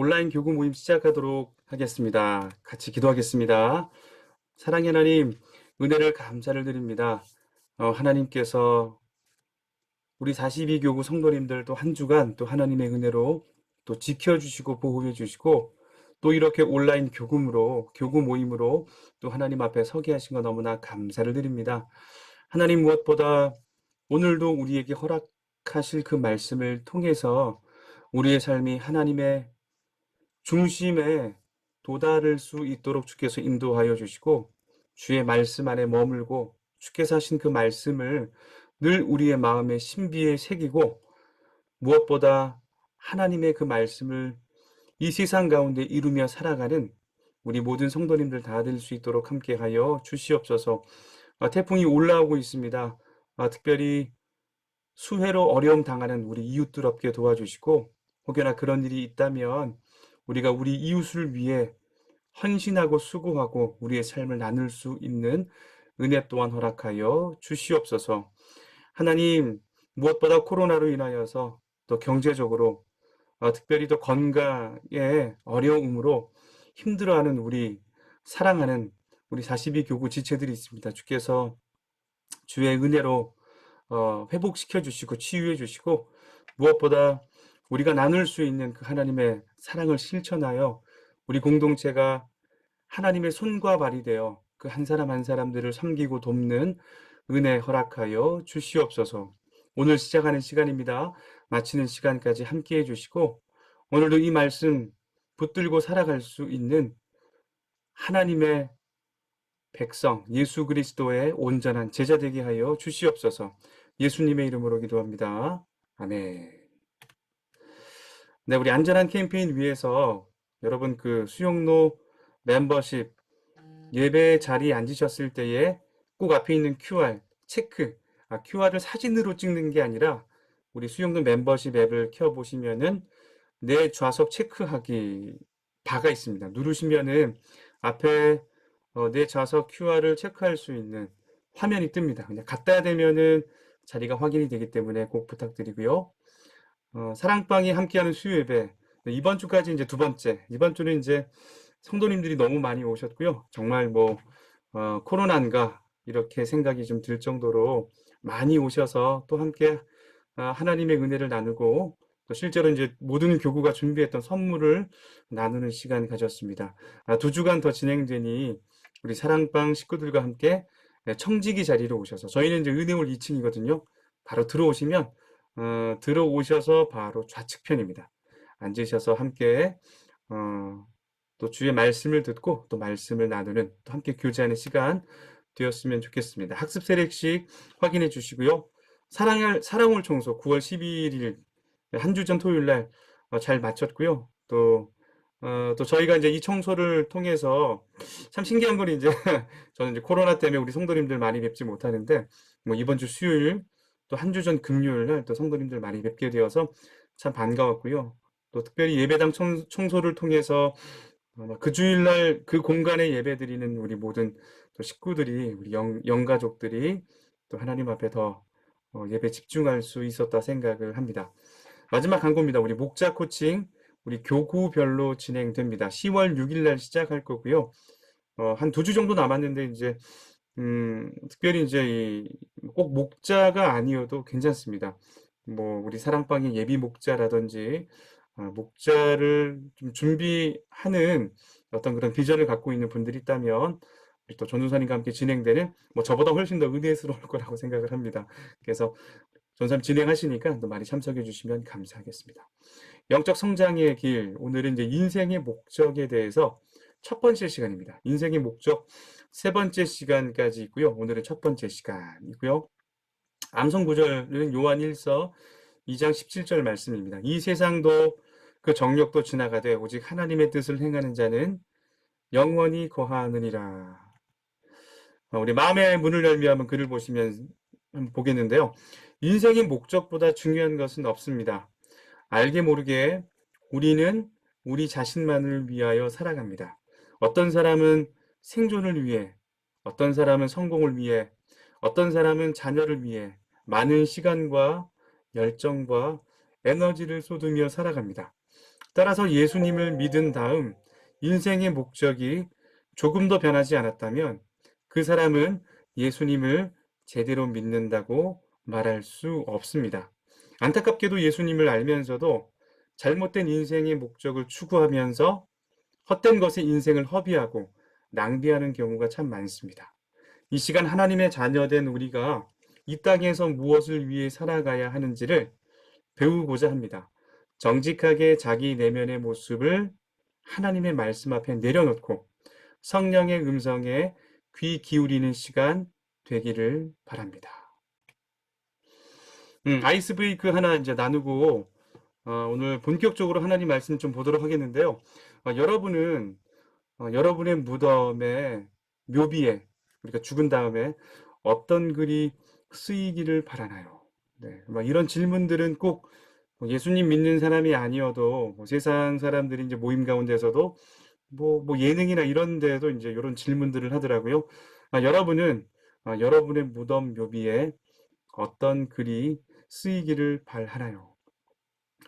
온라인 교구 모임 시작하도록 하겠습니다. 같이 기도하겠습니다. 사랑의 하나님, 은혜를 감사를 드립니다. 하나님께서 우리 42교구 성도님들 또 한 주간 또 하나님의 은혜로 또 지켜주시고 보호해 주시고 또 이렇게 온라인 교구 모임으로 또 하나님 앞에 서게 하신 거 너무나 감사를 드립니다. 하나님 무엇보다 오늘도 우리에게 허락하실 그 말씀을 통해서 우리의 삶이 하나님의 중심에 도달할 수 있도록 주께서 인도하여 주시고 주의 말씀 안에 머물고 주께서 하신 그 말씀을 늘 우리의 마음에 신비에 새기고 무엇보다 하나님의 그 말씀을 이 세상 가운데 이루며 살아가는 우리 모든 성도님들 다 될 수 있도록 함께하여 주시옵소서. 태풍이 올라오고 있습니다. 특별히 수해로 어려움 당하는 우리 이웃들 없게 도와주시고 혹여나 그런 일이 있다면 우리가 우리 이웃을 위해 헌신하고 수고하고 우리의 삶을 나눌 수 있는 은혜 또한 허락하여 주시옵소서. 하나님, 무엇보다 코로나로 인하여서 또 경제적으로 특별히 또 건강의 어려움으로 힘들어하는 우리 사랑하는 우리 42교구 지체들이 있습니다. 주께서 주의 은혜로 회복시켜 주시고 치유해 주시고 무엇보다 우리가 나눌 수 있는 그 하나님의 사랑을 실천하여 우리 공동체가 하나님의 손과 발이 되어 그 한 사람 한 사람들을 섬기고 돕는 은혜 허락하여 주시옵소서. 오늘 시작하는 시간입니다. 마치는 시간까지 함께해 주시고 오늘도 이 말씀 붙들고 살아갈 수 있는 하나님의 백성 예수 그리스도의 온전한 제자 되게 하여 주시옵소서. 예수님의 이름으로 기도합니다. 아멘. 네, 우리 안전한 캠페인 위해서 여러분 그 수용로 멤버십 예배 자리에 앉으셨을 때에 꼭 앞에 있는 QR 체크, QR을 사진으로 찍는 게 아니라 우리 수용로 멤버십 앱을 켜보시면은 내 좌석 체크하기 바가 있습니다. 누르시면은 앞에 내 좌석 QR을 체크할 수 있는 화면이 뜹니다. 그냥 갖다 대면은 자리가 확인이 되기 때문에 꼭 부탁드리고요. 사랑방이 함께하는 수요 예배. 네, 이번 주까지 이제 두 번째. 이번 주는 이제 성도님들이 너무 많이 오셨고요. 정말 코로나인가 이렇게 생각이 좀 들 정도로 많이 오셔서 또 함께 하나님의 은혜를 나누고 또 실제로 이제 모든 교구가 준비했던 선물을 나누는 시간 가졌습니다. 두 주간 더 진행되니 우리 사랑방 식구들과 함께 청지기 자리로 오셔서 저희는 이제 은혜홀 2층이거든요. 바로 들어오셔서 바로 좌측편입니다. 앉으셔서 함께 또 주의 말씀을 듣고 또 말씀을 나누는 또 함께 교제하는 시간 되었으면 좋겠습니다. 학습 세례식 확인해 주시고요. 사랑홀 청소 9월 11일 한 주 전 토요일 날 잘 마쳤고요. 또 저희가 이제 이 청소를 통해서 참 신기한 건 이제 저는 이제 코로나 때문에 우리 성도님들 많이 뵙지 못하는데 이번 주 수요일 또 한 주 전 금요일 날 또 성도님들 많이 뵙게 되어서 참 반가웠고요. 또 특별히 예배당 청소를 통해서 그 주일날 그 공간에 예배드리는 우리 모든 또 식구들이 우리 영가족들이 또 하나님 앞에 더 예배 집중할 수 있었다 생각을 합니다. 마지막 광고입니다. 우리 목자 코칭 우리 교구별로 진행됩니다. 10월 6일 날 시작할 거고요. 한 두 주 정도 남았는데 이제 특별히 이제 꼭 목자가 아니어도 괜찮습니다. 우리 사랑방의 예비 목자라든지 목자를 좀 준비하는 어떤 그런 비전을 갖고 있는 분들이 있다면 또 전도사님과 함께 진행되는 저보다 훨씬 더 은혜스러울 거라고 생각을 합니다. 그래서 전사님 진행하시니까 또 많이 참석해 주시면 감사하겠습니다. 영적 성장의 길, 오늘은 이제 인생의 목적에 대해서 첫 번째 시간입니다. 인생의 목적 세 번째 시간까지 있고요. 오늘은 첫 번째 시간이고요. 암송 구절은 요한 1서 2장 17절 말씀입니다. 이 세상도 그 정욕도 지나가되 오직 하나님의 뜻을 행하는 자는 영원히 거하느니라. 우리 마음의 문을 열며 한번 글을 보시면 한번 보겠는데요. 인생의 목적보다 중요한 것은 없습니다. 알게 모르게 우리는 우리 자신만을 위하여 살아갑니다. 어떤 사람은 생존을 위해, 어떤 사람은 성공을 위해, 어떤 사람은 자녀를 위해 많은 시간과 열정과 에너지를 쏟으며 살아갑니다. 따라서 예수님을 믿은 다음 인생의 목적이 조금 더 변하지 않았다면 그 사람은 예수님을 제대로 믿는다고 말할 수 없습니다. 안타깝게도 예수님을 알면서도 잘못된 인생의 목적을 추구하면서 헛된 것에 인생을 허비하고 낭비하는 경우가 참 많습니다. 이 시간 하나님의 자녀된 우리가 이 땅에서 무엇을 위해 살아가야 하는지를 배우고자 합니다. 정직하게 자기 내면의 모습을 하나님의 말씀 앞에 내려놓고 성령의 음성에 귀 기울이는 시간 되기를 바랍니다. 아이스 브레이크 하나 이제 나누고 오늘 본격적으로 하나님 말씀 좀 보도록 하겠는데요. 여러분은 여러분의 무덤에 묘비에 우리가 죽은 다음에 어떤 글이 쓰이기를 바라나요? 네, 이런 질문들은 꼭뭐 예수님 믿는 사람이 아니어도 뭐 세상 사람들이 이제 모임 가운데서도 뭐 예능이나 이런 데도 이제 이런 질문들을 하더라고요. 여러분은 여러분의 무덤 묘비에 어떤 글이 쓰이기를 바라나요?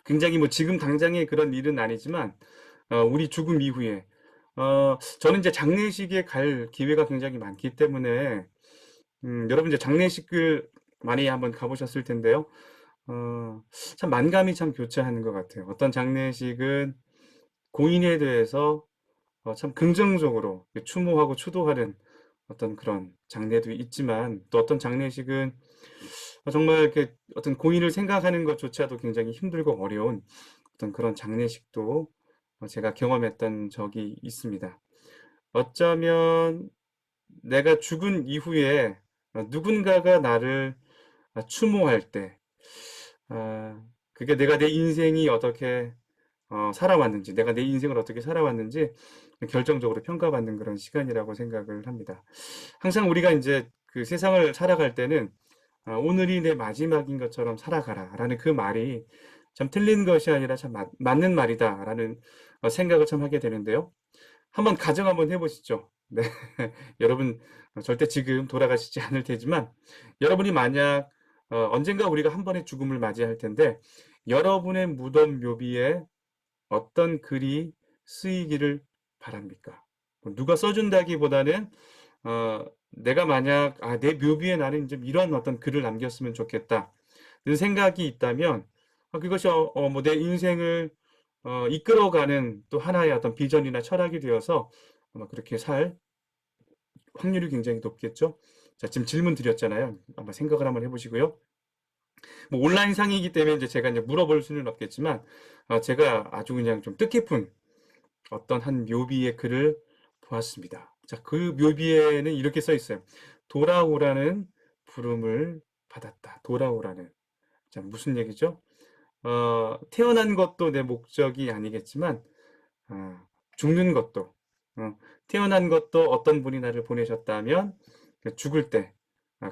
굉장히 뭐 지금 당장의 그런 일은 아니지만 우리 죽음 이후에 저는 이제 장례식에 갈 기회가 굉장히 많기 때문에 여러분 이제 장례식을 많이 한번 가보셨을 텐데요. 어, 참 만감이 참 교차하는 것 같아요. 어떤 장례식은 고인에 대해서 참 긍정적으로 추모하고 추도하는 어떤 그런 장례도 있지만 또 어떤 장례식은 정말 이렇게 어떤 고인을 생각하는 것조차도 굉장히 힘들고 어려운 어떤 그런 장례식도 제가 경험했던 적이 있습니다. 어쩌면 내가 죽은 이후에 누군가가 나를 추모할 때 그게 내가 내 인생이 어떻게 살아왔는지, 내가 내 인생을 어떻게 살아왔는지 결정적으로 평가받는 그런 시간이라고 생각을 합니다. 항상 우리가 이제 그 세상을 살아갈 때는 오늘이 내 마지막인 것처럼 살아가라라는 그 말이 참 틀린 것이 아니라 참 맞는 말이다라는 생각을 참 하게 되는데요. 한번 가정 한번 해보시죠. 네. 여러분 절대 지금 돌아가시지 않을 테지만 여러분이 만약 언젠가 우리가 한 번의 죽음을 맞이할 텐데 여러분의 무덤 묘비에 어떤 글이 쓰이기를 바랍니까? 뭐 누가 써준다기보다는 내가 만약 내 묘비에 나는 좀 이런 어떤 글을 남겼으면 좋겠다. 는 생각이 있다면 그것이 뭐 내 인생을 이끌어가는 또 하나의 어떤 비전이나 철학이 되어서 아마 그렇게 살 확률이 굉장히 높겠죠. 자, 지금 질문 드렸잖아요. 한번 생각을 한번 해보시고요. 뭐 온라인상이기 때문에 이제 제가 이제 물어볼 수는 없겠지만 제가 아주 그냥 좀 뜻깊은 어떤 한 묘비의 글을 보았습니다. 자, 그 묘비에는 이렇게 써 있어요. 돌아오라는 부름을 받았다. 돌아오라는. 자, 무슨 얘기죠? 태어난 것도 내 목적이 아니겠지만, 죽는 것도, 태어난 것도 어떤 분이 나를 보내셨다면, 죽을 때,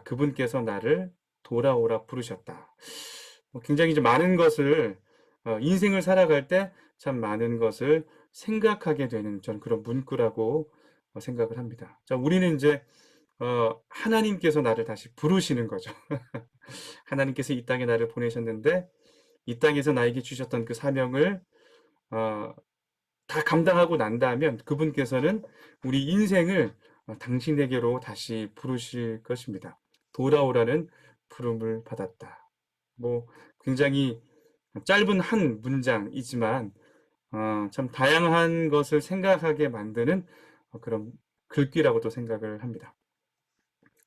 그분께서 나를 돌아오라 부르셨다. 굉장히 좀 많은 것을, 인생을 살아갈 때 참 많은 것을 생각하게 되는 전 그런 문구라고 생각을 합니다. 자, 우리는 이제, 하나님께서 나를 다시 부르시는 거죠. 하나님께서 이 땅에 나를 보내셨는데, 이 땅에서 나에게 주셨던 그 사명을 어, 다 감당하고 난다면 그분께서는 우리 인생을 당신에게로 다시 부르실 것입니다. 돌아오라는 부름을 받았다. 뭐 굉장히 짧은 한 문장이지만 참 다양한 것을 생각하게 만드는 그런 글귀라고도 생각을 합니다.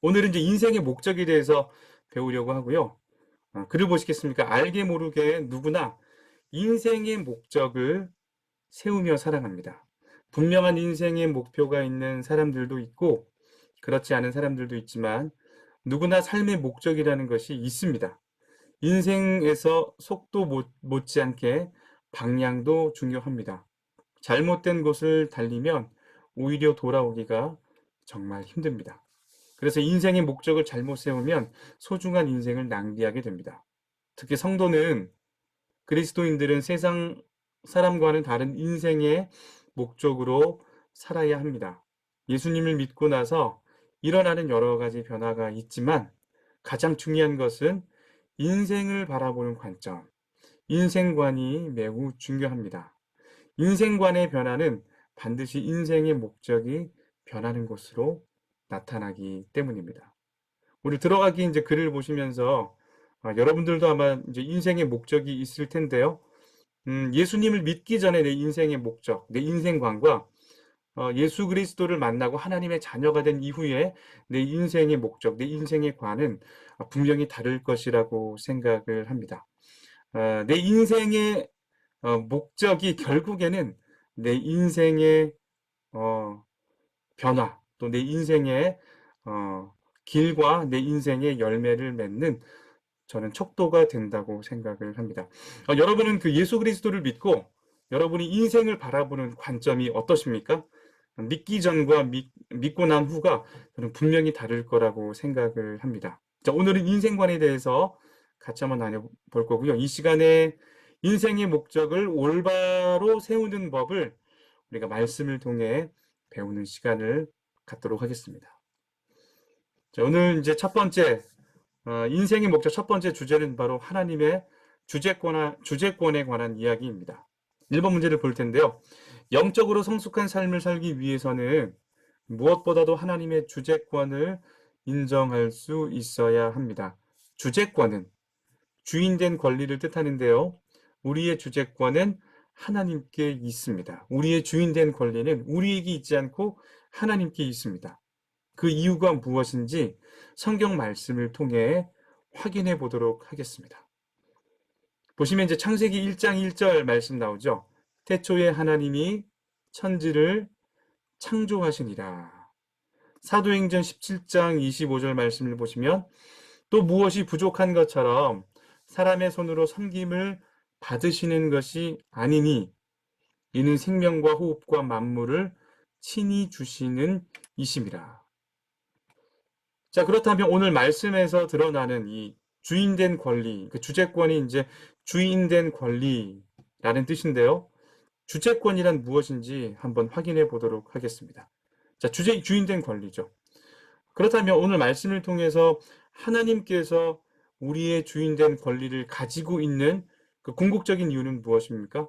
오늘은 이제 인생의 목적에 대해서 배우려고 하고요. 글을 보시겠습니까? 알게 모르게 누구나 인생의 목적을 세우며 살아갑니다. 분명한 인생의 목표가 있는 사람들도 있고 그렇지 않은 사람들도 있지만 누구나 삶의 목적이라는 것이 있습니다. 인생에서 속도 못지않게 방향도 중요합니다. 잘못된 곳을 달리면 오히려 돌아오기가 정말 힘듭니다. 그래서 인생의 목적을 잘못 세우면 소중한 인생을 낭비하게 됩니다. 특히 성도는 그리스도인들은 세상 사람과는 다른 인생의 목적으로 살아야 합니다. 예수님을 믿고 나서 일어나는 여러 가지 변화가 있지만 가장 중요한 것은 인생을 바라보는 관점, 인생관이 매우 중요합니다. 인생관의 변화는 반드시 인생의 목적이 변하는 것으로 나타나기 때문입니다. 오늘 들어가기 이제 글을 보시면서 여러분들도 아마 이제 인생의 목적이 있을 텐데요. 예수님을 믿기 전에 내 인생의 목적, 내 인생관과 예수 그리스도를 만나고 하나님의 자녀가 된 이후에 내 인생의 목적, 내 인생의 관은 분명히 다를 것이라고 생각을 합니다. 내 인생의 목적이 결국에는 내 인생의 어 변화, 또 내 인생의 길과 내 인생의 열매를 맺는 저는 척도가 된다고 생각을 합니다. 여러분은 그 예수 그리스도를 믿고 여러분이 인생을 바라보는 관점이 어떠십니까? 믿기 전과 믿고 난 후가 저는 분명히 다를 거라고 생각을 합니다. 자, 오늘은 인생관에 대해서 같이 한번 나눠볼 거고요. 이 시간에 인생의 목적을 올바로 세우는 법을 우리가 말씀을 통해 배우는 시간을 갖도록 하겠습니다. 자, 오늘 이제 첫 번째 인생의 목적 첫 번째 주제는 바로 하나님의 주제권에 관한 이야기입니다. 1번 문제를 볼 텐데요. 영적으로 성숙한 삶을 살기 위해서는 무엇보다도 하나님의 주제권을 인정할 수 있어야 합니다. 주제권은 주인된 권리를 뜻하는데요. 우리의 주제권은 하나님께 있습니다. 우리의 주인된 권리는 우리에게 있지 않고 하나님께 있습니다. 그 이유가 무엇인지 성경 말씀을 통해 확인해 보도록 하겠습니다. 보시면 이제 창세기 1장 1절 말씀 나오죠. 태초에 하나님이 천지를 창조하시니라. 사도행전 17장 25절 말씀을 보시면 또 무엇이 부족한 것처럼 사람의 손으로 섬김을 받으시는 것이 아니니 이는 생명과 호흡과 만물을 친히 주시는 이심이라. 자, 그렇다면 오늘 말씀에서 드러나는 이 주인된 권리, 그 주제권이 이제 주인된 권리라는 뜻인데요. 주제권이란 무엇인지 한번 확인해 보도록 하겠습니다. 자, 주인된 권리죠. 그렇다면 오늘 말씀을 통해서 하나님께서 우리의 주인된 권리를 가지고 있는 그 궁극적인 이유는 무엇입니까?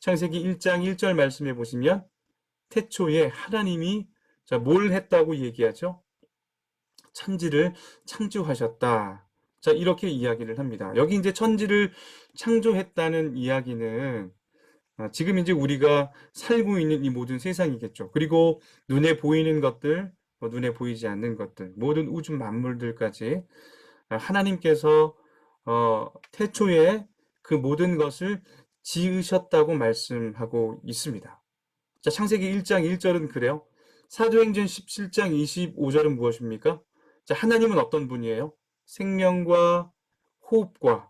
창세기 1장 1절 말씀해 보시면 태초에 하나님이 뭘 했다고 얘기하죠? 천지를 창조하셨다. 자, 이렇게 이야기를 합니다. 여기 이제 천지를 창조했다는 이야기는 지금 이제 우리가 살고 있는 이 모든 세상이겠죠. 그리고 눈에 보이는 것들, 눈에 보이지 않는 것들, 모든 우주 만물들까지 하나님께서 태초에 그 모든 것을 지으셨다고 말씀하고 있습니다. 자, 창세기 1장 1절은 그래요. 사도행전 17장 25절은 무엇입니까? 자, 하나님은 어떤 분이에요? 생명과 호흡과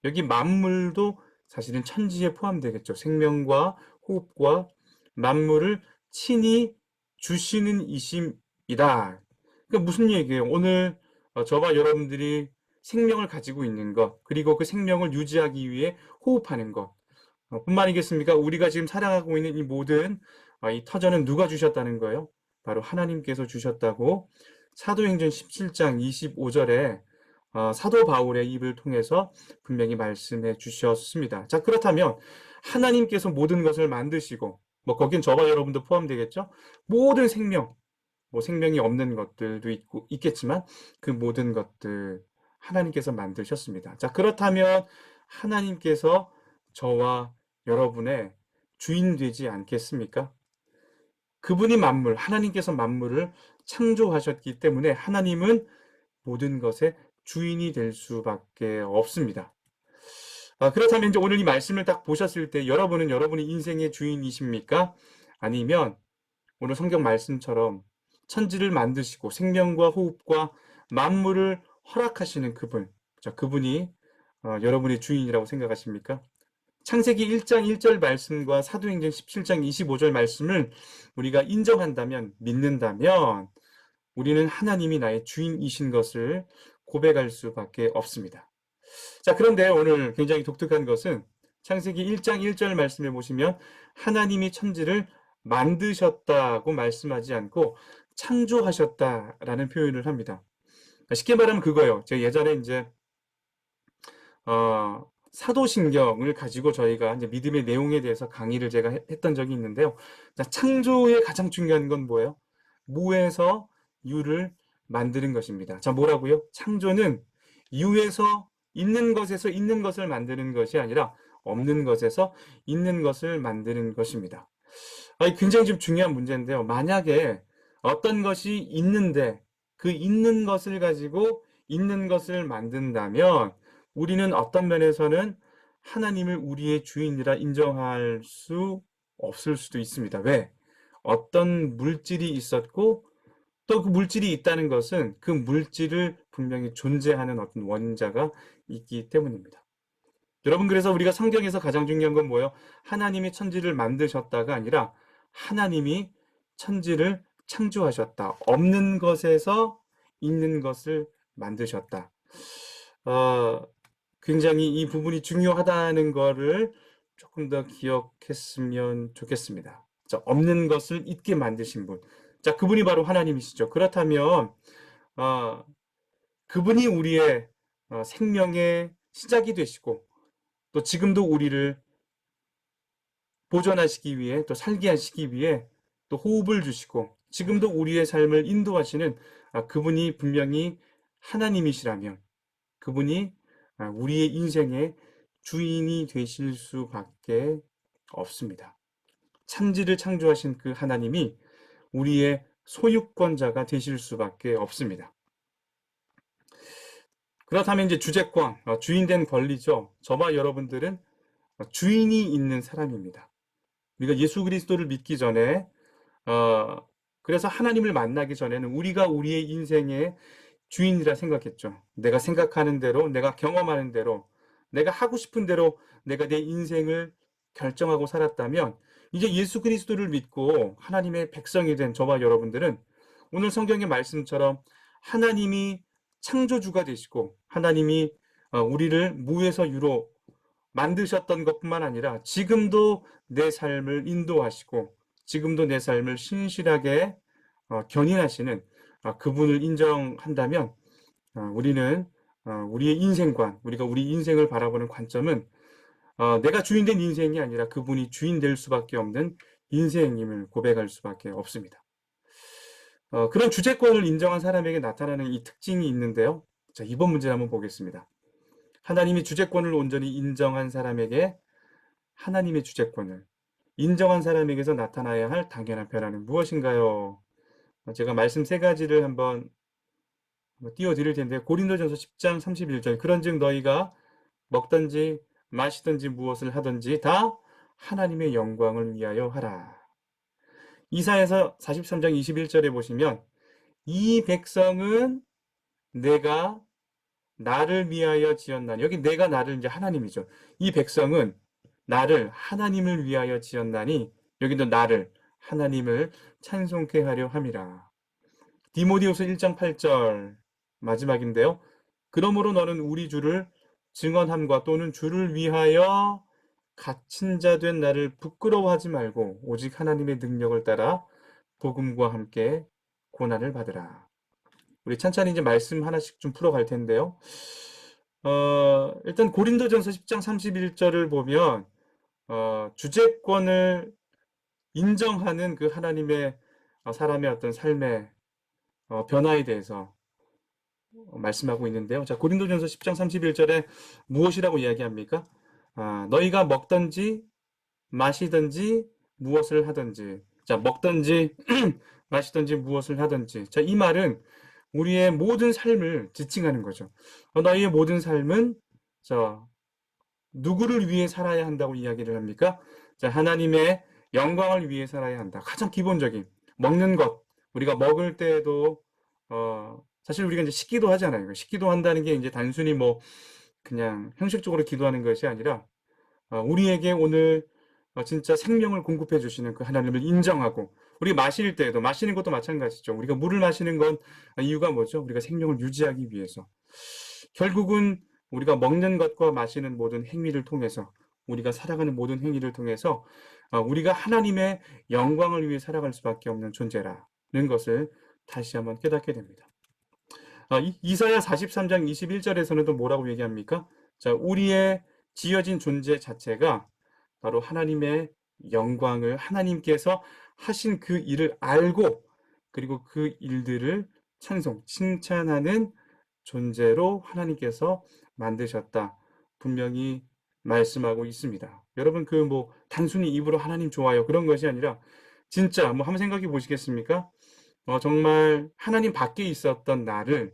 여기 만물도 사실은 천지에 포함되겠죠. 생명과 호흡과 만물을 친히 주시는 이심이다. 그러니까 무슨 얘기예요? 오늘 저와 여러분들이 생명을 가지고 있는 것, 그리고 그 생명을 유지하기 위해 호흡하는 것 뿐만이겠습니까? 우리가 지금 살아가고 있는 이 모든 이 터전은 누가 주셨다는 거예요? 바로 하나님께서 주셨다고 사도행전 17장 25절에 사도 바울의 입을 통해서 분명히 말씀해 주셨습니다. 자, 그렇다면 하나님께서 모든 것을 만드시고 거긴 저와 여러분도 포함되겠죠? 모든 생명, 생명이 없는 것들도 있겠지만 그 모든 것들 하나님께서 만드셨습니다. 자, 그렇다면 하나님께서 저와 여러분의 주인 되지 않겠습니까? 그분이 하나님께서 만물을 창조하셨기 때문에 하나님은 모든 것의 주인이 될 수밖에 없습니다. 그렇다면 이제 오늘 이 말씀을 딱 보셨을 때 여러분은 여러분의 인생의 주인이십니까? 아니면 오늘 성경 말씀처럼 천지를 만드시고 생명과 호흡과 만물을 허락하시는 그분, 그분이 여러분의 주인이라고 생각하십니까? 창세기 1장 1절 말씀과 사도행전 17장 25절 말씀을 우리가 인정한다면, 믿는다면 우리는 하나님이 나의 주인이신 것을 고백할 수밖에 없습니다. 자, 그런데 오늘 굉장히 독특한 것은 창세기 1장 1절 말씀에 보시면 하나님이 천지를 만드셨다고 말씀하지 않고 창조하셨다라는 표현을 합니다. 쉽게 말하면 그거예요. 제가 예전에 이제 사도신경을 가지고 저희가 이제 믿음의 내용에 대해서 강의를 제가 했던 적이 있는데요. 자, 창조의 가장 중요한 건 뭐예요? 무에서 유를 만드는 것입니다. 자, 뭐라고요? 창조는 유에서 있는 것에서 있는 것을 만드는 것이 아니라 없는 것에서 있는 것을 만드는 것입니다. 굉장히 좀 중요한 문제인데요. 만약에 어떤 것이 있는데 그 있는 것을 가지고 있는 것을 만든다면 우리는 어떤 면에서는 하나님을 우리의 주인이라 인정할 수 없을 수도 있습니다. 왜? 어떤 물질이 있었고 또 그 물질이 있다는 것은 그 물질을 분명히 존재하는 어떤 원자가 있기 때문입니다. 여러분, 그래서 우리가 성경에서 가장 중요한 건 뭐예요? 하나님이 천지를 만드셨다가 아니라 하나님이 천지를 창조하셨다. 없는 것에서 있는 것을 만드셨다. 어, 굉장히 이 부분이 중요하다는 거를 조금 더 기억했으면 좋겠습니다. 자, 없는 것을 있게 만드신 분. 자, 그분이 바로 하나님이시죠. 그렇다면 그분이 우리의 생명의 시작이 되시고 또 지금도 우리를 보존하시기 위해 또 살게 하시기 위해 또 호흡을 주시고 지금도 우리의 삶을 인도하시는 그분이 분명히 하나님이시라면 그분이 우리의 인생의 주인이 되실 수밖에 없습니다. 천지를 창조하신 그 하나님이 우리의 소유권자가 되실 수밖에 없습니다. 그렇다면 이제 주재권, 주인된 권리죠. 저와 여러분들은 주인이 있는 사람입니다. 우리가 예수 그리스도를 믿기 전에 그래서 하나님을 만나기 전에는 우리가 우리의 인생의 주인이라 생각했죠. 내가 생각하는 대로, 내가 경험하는 대로, 내가 하고 싶은 대로 내가 내 인생을 결정하고 살았다면 이제 예수 그리스도를 믿고 하나님의 백성이 된 저와 여러분들은 오늘 성경의 말씀처럼 하나님이 창조주가 되시고 하나님이 우리를 무에서 유로 만드셨던 것뿐만 아니라 지금도 내 삶을 인도하시고 지금도 내 삶을 신실하게 견인하시는 그분을 인정한다면 우리는 우리의 인생관, 우리가 우리 인생을 바라보는 관점은 내가 주인된 인생이 아니라 그분이 주인 될 수밖에 없는 인생임을 고백할 수밖에 없습니다. 그런 주재권을 인정한 사람에게 나타나는 이 특징이 있는데요. 자, 이번 문제 한번 보겠습니다. 하나님이 주재권을 온전히 인정한 사람에게 하나님의 주재권을 인정한 사람에게서 나타나야 할 당연한 변화는 무엇인가요? 제가 말씀 세 가지를 한번 띄워드릴 텐데 고린도전서 10장 31절 그런즉 너희가 먹든지 마시든지 무엇을 하든지 다 하나님의 영광을 위하여 하라. 이사야서 43장 21절에 보시면 이 백성은 내가 나를 위하여 지었나니 여기 내가 나를 이제 하나님이죠. 이 백성은 나를 하나님을 위하여 지었나니 여기도 나를 하나님을 찬송케 하려 함이라. 디모데후서 1장 8절 마지막인데요. 그러므로 너는 우리 주를 증언함과 또는 주를 위하여 갇힌 자 된 나를 부끄러워하지 말고 오직 하나님의 능력을 따라 복음과 함께 고난을 받으라. 우리 찬찬히 이제 말씀 하나씩 좀 풀어갈 텐데요. 일단 고린도전서 10장 31절을 보면 주재권을 인정하는 그 하나님의 사람의 어떤 삶의 변화에 대해서 말씀하고 있는데요. 자, 고린도전서 10장 31절에 무엇이라고 이야기합니까? 너희가 먹든지 마시든지 무엇을 하든지. 자, 먹든지 마시든지 무엇을 하든지. 자, 이 말은 우리의 모든 삶을 지칭하는 거죠. 너희의 모든 삶은 자, 누구를 위해 살아야 한다고 이야기를 합니까? 자, 하나님의 영광을 위해 살아야 한다. 가장 기본적인 먹는 것. 우리가 먹을 때에도 사실 우리가 이제 식기도 하잖아요. 식기도 한다는 게 이제 단순히 뭐 그냥 형식적으로 기도하는 것이 아니라 우리에게 오늘 진짜 생명을 공급해 주시는 그 하나님을 인정하고 우리 마실 때에도 마시는 것도 마찬가지죠. 우리가 물을 마시는 건 이유가 뭐죠? 우리가 생명을 유지하기 위해서. 결국은 우리가 먹는 것과 마시는 모든 행위를 통해서 우리가 살아가는 모든 행위를 통해서 우리가 하나님의 영광을 위해 살아갈 수밖에 없는 존재라는 것을 다시 한번 깨닫게 됩니다. 이사야 43장 21절에서는 또 뭐라고 얘기합니까? 자, 우리의 지어진 존재 자체가 바로 하나님의 영광을 하나님께서 하신 그 일을 알고 그리고 그 일들을 칭찬하는 존재로 하나님께서 만드셨다. 분명히 말씀하고 있습니다. 여러분 단순히 입으로 하나님 좋아요 그런 것이 아니라 진짜 한번 생각해 보시겠습니까? 정말 하나님 밖에 있었던 나를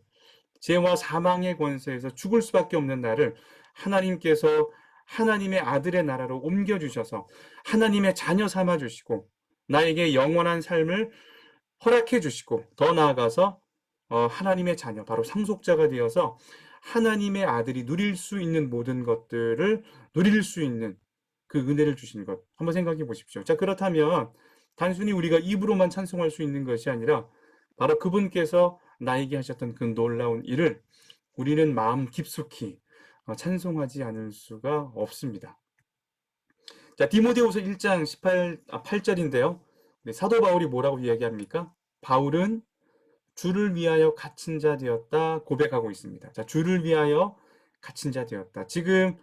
죄와 사망의 권세에서 죽을 수밖에 없는 나를 하나님께서 하나님의 아들의 나라로 옮겨주셔서 하나님의 자녀 삼아주시고 나에게 영원한 삶을 허락해 주시고 더 나아가서 하나님의 자녀 바로 상속자가 되어서 하나님의 아들이 누릴 수 있는 모든 것들을 누릴 수 있는 그 은혜를 주신 것 한번 생각해 보십시오. 자, 그렇다면 단순히 우리가 입으로만 찬송할 수 있는 것이 아니라 바로 그분께서 나에게 하셨던 그 놀라운 일을 우리는 마음 깊숙이 찬송하지 않을 수가 없습니다. 자, 디모데후서 1장 8절인데요. 사도 바울이 뭐라고 이야기합니까? 바울은 주를 위하여 갇힌 자 되었다 고백하고 있습니다. 자, 주를 위하여 갇힌 자 되었다. 지금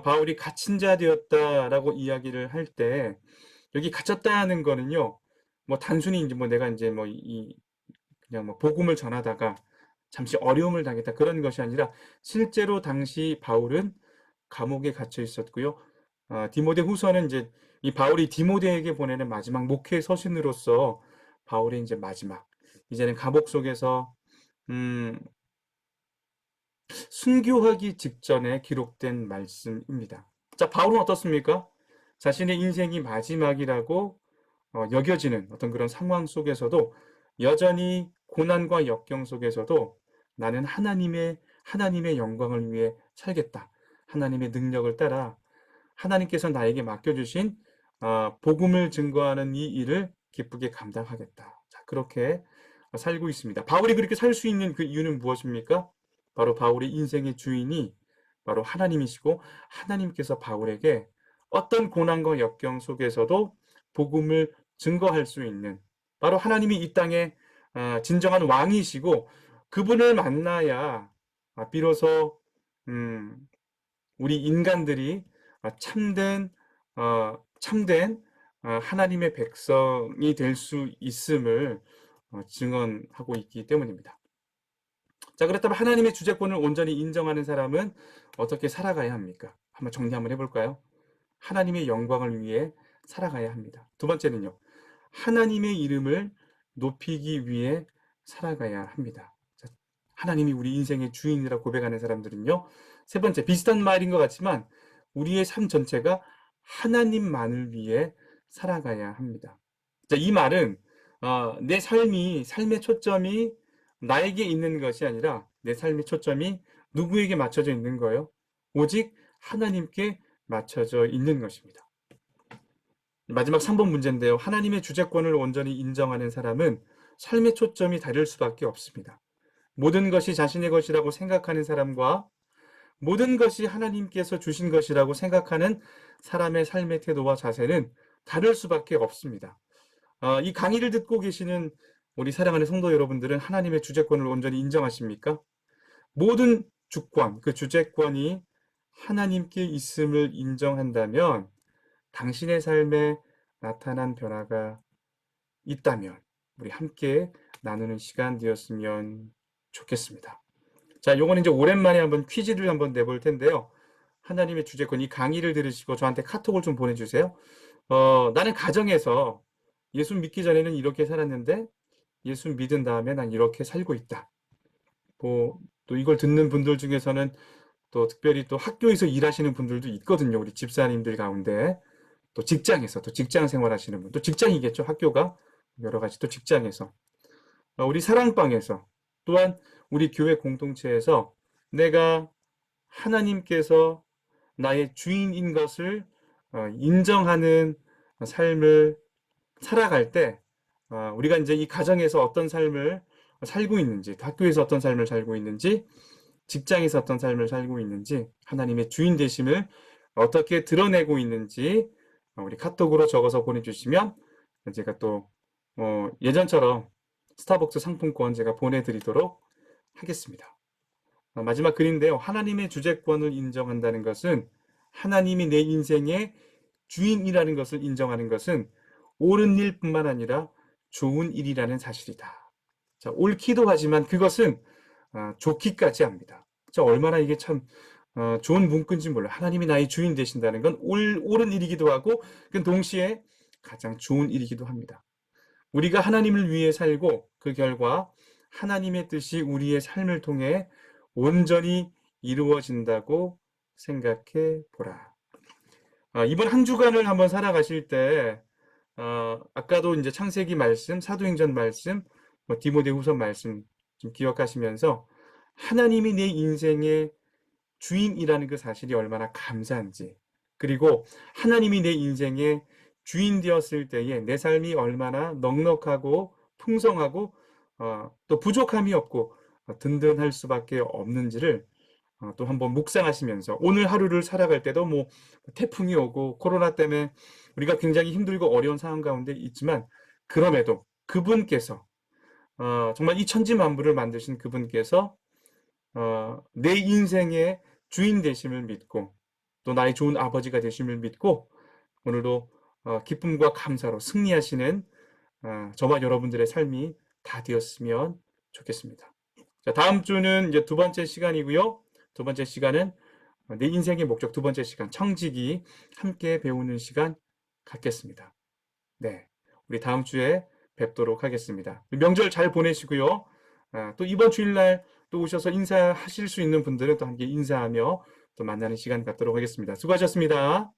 바울이 갇힌 자 되었다라고 이야기를 할 때 여기 갇혔다는 거는요. 단순히 이제 내가 이제 그냥 복음을 전하다가 잠시 어려움을 당했다 그런 것이 아니라 실제로 당시 바울은 감옥에 갇혀 있었고요. 디모데후서는 이제 이 바울이 디모데에게 보내는 마지막 목회 서신으로서 바울의 이제 마지막 이제는 감옥 속에서 순교하기 직전에 기록된 말씀입니다. 자, 바울은 어떻습니까? 자신의 인생이 마지막이라고 여겨지는 어떤 그런 상황 속에서도 여전히 고난과 역경 속에서도 나는 하나님의 영광을 위해 살겠다. 하나님의 능력을 따라 하나님께서 나에게 맡겨주신 복음을 증거하는 이 일을 기쁘게 감당하겠다. 자, 그렇게 살고 있습니다. 바울이 그렇게 살 수 있는 그 이유는 무엇입니까? 바로 바울의 인생의 주인이 바로 하나님이시고 하나님께서 바울에게 어떤 고난과 역경 속에서도 복음을 증거할 수 있는 바로 하나님이 이 땅에 진정한 왕이시고 그분을 만나야 비로소 우리 인간들이 참된 하나님의 백성이 될 수 있음을 증언하고 있기 때문입니다. 자, 그렇다면 하나님의 주재권을 온전히 인정하는 사람은 어떻게 살아가야 합니까? 한번 정리 한번 해볼까요? 하나님의 영광을 위해 살아가야 합니다. 두 번째는요. 하나님의 이름을 높이기 위해 살아가야 합니다. 자, 하나님이 우리 인생의 주인이라고 고백하는 사람들은요. 세 번째, 비슷한 말인 것 같지만 우리의 삶 전체가 하나님만을 위해 살아가야 합니다. 자, 이 말은 내 삶의 초점이 나에게 있는 것이 아니라 내 삶의 초점이 누구에게 맞춰져 있는 거예요? 오직 하나님께 맞춰져 있는 것입니다. 마지막 3번 문제인데요. 하나님의 주재권을 온전히 인정하는 사람은 삶의 초점이 다를 수밖에 없습니다. 모든 것이 자신의 것이라고 생각하는 사람과 모든 것이 하나님께서 주신 것이라고 생각하는 사람의 삶의 태도와 자세는 다를 수밖에 없습니다. 이 강의를 듣고 계시는 우리 사랑하는 성도 여러분들은 하나님의 주재권을 온전히 인정하십니까? 모든 주권, 그 주재권이 하나님께 있음을 인정한다면 당신의 삶에 나타난 변화가 있다면 우리 함께 나누는 시간 되었으면 좋겠습니다. 자, 요건 이제 오랜만에 한번 퀴즈를 한번 내볼 텐데요. 하나님의 주재권 이 강의를 들으시고 저한테 카톡을 좀 보내주세요. 나는 가정에서 예수 믿기 전에는 이렇게 살았는데 예수 믿은 다음에 난 이렇게 살고 있다. 또 이걸 듣는 분들 중에서는 또 특별히 또 학교에서 일하시는 분들도 있거든요. 우리 집사님들 가운데. 또 직장에서 또 직장 생활하시는 분, 또 직장이겠죠. 학교가 여러 가지 또 직장에서 우리 사랑방에서 또한 우리 교회 공동체에서 내가 하나님께서 나의 주인인 것을 인정하는 삶을 살아갈 때 우리가 이제 이 가정에서 어떤 삶을 살고 있는지, 학교에서 어떤 삶을 살고 있는지, 직장에서 어떤 삶을 살고 있는지, 하나님의 주인 되심을 어떻게 드러내고 있는지 우리 카톡으로 적어서 보내주시면 제가 또 예전처럼 스타벅스 상품권 제가 보내드리도록 하겠습니다. 마지막 글인데요. 하나님의 주재권을 인정한다는 것은 하나님이 내 인생의 주인이라는 것을 인정하는 것은 옳은 일뿐만 아니라 좋은 일이라는 사실이다. 자, 옳기도 하지만 그것은 좋기까지 합니다. 자, 얼마나 이게 참 좋은 문구인지 몰라요. 하나님이 나의 주인 되신다는 건 옳은 일이기도 하고 그 동시에 가장 좋은 일이기도 합니다. 우리가 하나님을 위해 살고 그 결과 하나님의 뜻이 우리의 삶을 통해 온전히 이루어진다고 생각해 보라. 이번 한 주간을 한번 살아가실 때 아까도 이제 창세기 말씀, 사도행전 말씀, 디모데후서 말씀 좀 기억하시면서 하나님이 내 인생의 주인이라는 그 사실이 얼마나 감사한지, 그리고 하나님이 내 인생의 주인 되었을 때에 내 삶이 얼마나 넉넉하고 풍성하고 또 부족함이 없고 든든할 수밖에 없는지를 또 한번 묵상하시면서 오늘 하루를 살아갈 때도 뭐 태풍이 오고 코로나 때문에 우리가 굉장히 힘들고 어려운 상황 가운데 있지만 그럼에도 그분께서 정말 이 천지 만물을 만드신 그분께서 내 인생의 주인 되심을 믿고 또 나의 좋은 아버지가 되심을 믿고 오늘도 기쁨과 감사로 승리하시는 저와 여러분들의 삶이 다 되었으면 좋겠습니다. 자, 다음 주는 이제 두 번째 시간이고요. 두 번째 시간은 내 인생의 목적 두 번째 시간 청지기 함께 배우는 시간 갖겠습니다. 네, 우리 다음 주에 뵙도록 하겠습니다. 명절 잘 보내시고요. 또 이번 주일날 또 오셔서 인사하실 수 있는 분들은 또 함께 인사하며 또 만나는 시간 갖도록 하겠습니다. 수고하셨습니다.